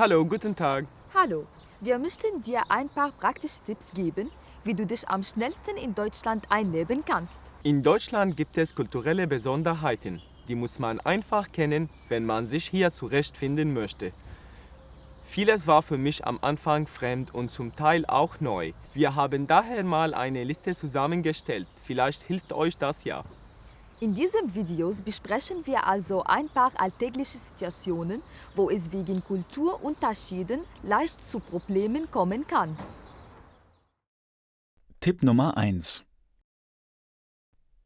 Hallo, guten Tag. Hallo, wir möchten dir ein paar praktische Tipps geben, wie du dich am schnellsten in Deutschland einleben kannst. In Deutschland gibt es kulturelle Besonderheiten. Die muss man einfach kennen, wenn man sich hier zurechtfinden möchte. Vieles war für mich am Anfang fremd und zum Teil auch neu. Wir haben daher mal eine Liste zusammengestellt. Vielleicht hilft euch das ja. In diesem Video besprechen wir also ein paar alltägliche Situationen, wo es wegen Kulturunterschieden leicht zu Problemen kommen kann. Tipp Nummer 1.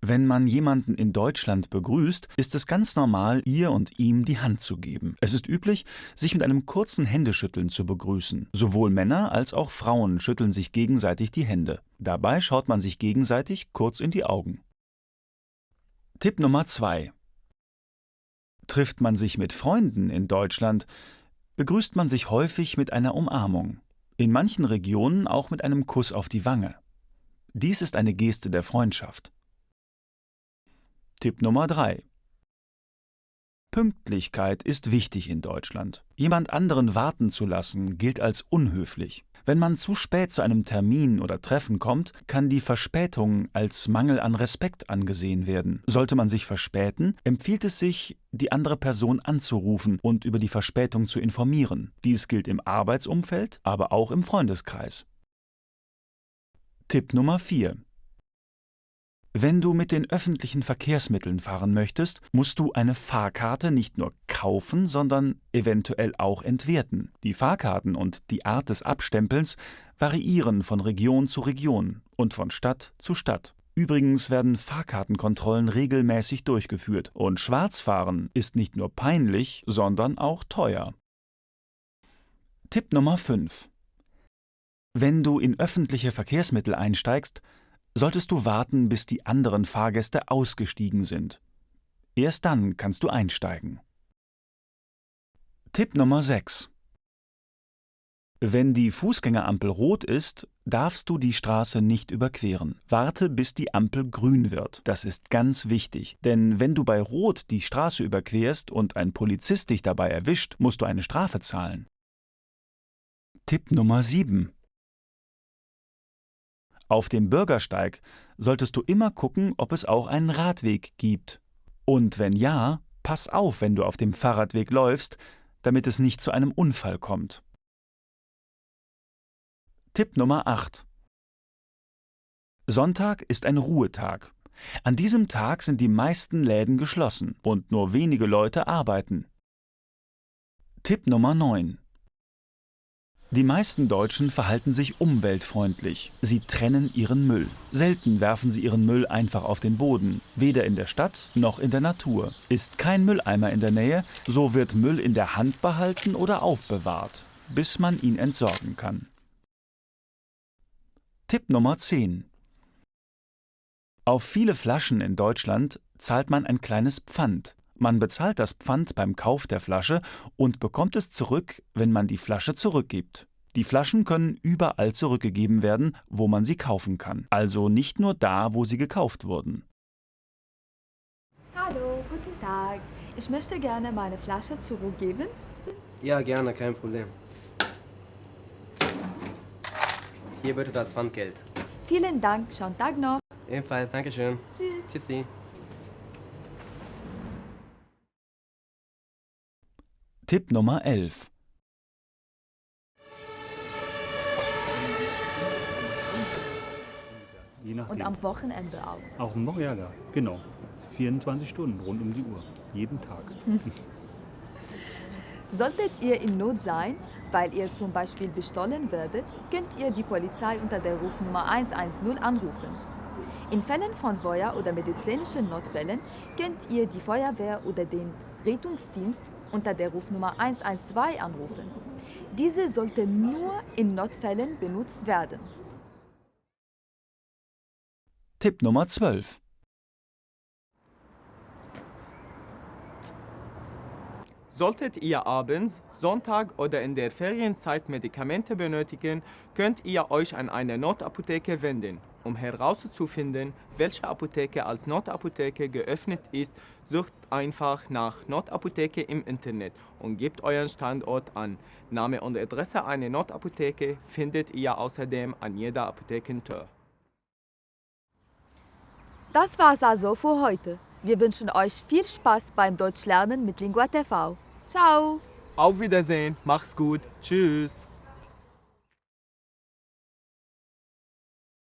Wenn man jemanden in Deutschland begrüßt, ist es ganz normal, ihr und ihm die Hand zu geben. Es ist üblich, sich mit einem kurzen Händeschütteln zu begrüßen. Sowohl Männer als auch Frauen schütteln sich gegenseitig die Hände. Dabei schaut man sich gegenseitig kurz in die Augen. Tipp Nummer 2. Trifft man sich mit Freunden in Deutschland, begrüßt man sich häufig mit einer Umarmung. In manchen Regionen auch mit einem Kuss auf die Wange. Dies ist eine Geste der Freundschaft. Tipp Nummer 3. Pünktlichkeit ist wichtig in Deutschland. Jemand anderen warten zu lassen, gilt als unhöflich. Wenn man zu spät zu einem Termin oder Treffen kommt, kann die Verspätung als Mangel an Respekt angesehen werden. Sollte man sich verspäten, empfiehlt es sich, die andere Person anzurufen und über die Verspätung zu informieren. Dies gilt im Arbeitsumfeld, aber auch im Freundeskreis. Tipp Nummer 4. Wenn du mit den öffentlichen Verkehrsmitteln fahren möchtest, musst du eine Fahrkarte nicht nur kaufen, sondern eventuell auch entwerten. Die Fahrkarten und die Art des Abstempelns variieren von Region zu Region und von Stadt zu Stadt. Übrigens werden Fahrkartenkontrollen regelmäßig durchgeführt und Schwarzfahren ist nicht nur peinlich, sondern auch teuer. Tipp Nummer 5. Wenn du in öffentliche Verkehrsmittel einsteigst, solltest du warten, bis die anderen Fahrgäste ausgestiegen sind. Erst dann kannst du einsteigen. Tipp Nummer 6. Wenn die Fußgängerampel rot ist, darfst du die Straße nicht überqueren. Warte, bis die Ampel grün wird. Das ist ganz wichtig, denn wenn du bei Rot die Straße überquerst und ein Polizist dich dabei erwischt, musst du eine Strafe zahlen. Tipp Nummer 7. Auf dem Bürgersteig solltest du immer gucken, ob es auch einen Radweg gibt. Und wenn ja, pass auf, wenn du auf dem Fahrradweg läufst, damit es nicht zu einem Unfall kommt. Tipp Nummer 8. Sonntag ist ein Ruhetag. An diesem Tag sind die meisten Läden geschlossen und nur wenige Leute arbeiten. Tipp Nummer 9. Die meisten Deutschen verhalten sich umweltfreundlich. Sie trennen ihren Müll. Selten werfen sie ihren Müll einfach auf den Boden, weder in der Stadt noch in der Natur. Ist kein Mülleimer in der Nähe, so wird Müll in der Hand behalten oder aufbewahrt, bis man ihn entsorgen kann. Tipp Nummer 10. Auf viele Flaschen in Deutschland zahlt man ein kleines Pfand. Man bezahlt das Pfand beim Kauf der Flasche und bekommt es zurück, wenn man die Flasche zurückgibt. Die Flaschen können überall zurückgegeben werden, wo man sie kaufen kann. Also nicht nur da, wo sie gekauft wurden. Hallo, guten Tag. Ich möchte gerne meine Flasche zurückgeben. Ja, gerne, kein Problem. Hier bitte das Pfandgeld. Vielen Dank, schönen Tag noch. Ebenfalls, Dankeschön. Tschüss. Tschüssi. Tipp Nummer 11. Je nachdem. Und am Wochenende auch. Auch noch, ja, genau. 24 Stunden rund um die Uhr. Jeden Tag. Solltet ihr in Not sein, weil ihr zum Beispiel bestohlen werdet, könnt ihr die Polizei unter der Rufnummer 110 anrufen. In Fällen von Feuer- oder medizinischen Notfällen könnt ihr die Feuerwehr oder den Rettungsdienst unter der Rufnummer 112 anrufen. Diese sollte nur in Notfällen benutzt werden. Tipp Nummer 12. Solltet ihr abends, Sonntag oder in der Ferienzeit Medikamente benötigen, könnt ihr euch an eine Notapotheke wenden. Um herauszufinden, welche Apotheke als Notapotheke geöffnet ist, sucht einfach nach Notapotheke im Internet und gebt euren Standort an. Name und Adresse einer Notapotheke findet ihr außerdem an jeder Apothekentür. Das war's also für heute. Wir wünschen euch viel Spaß beim Deutschlernen mit Lingua TV. Ciao! Auf Wiedersehen, mach's gut, tschüss!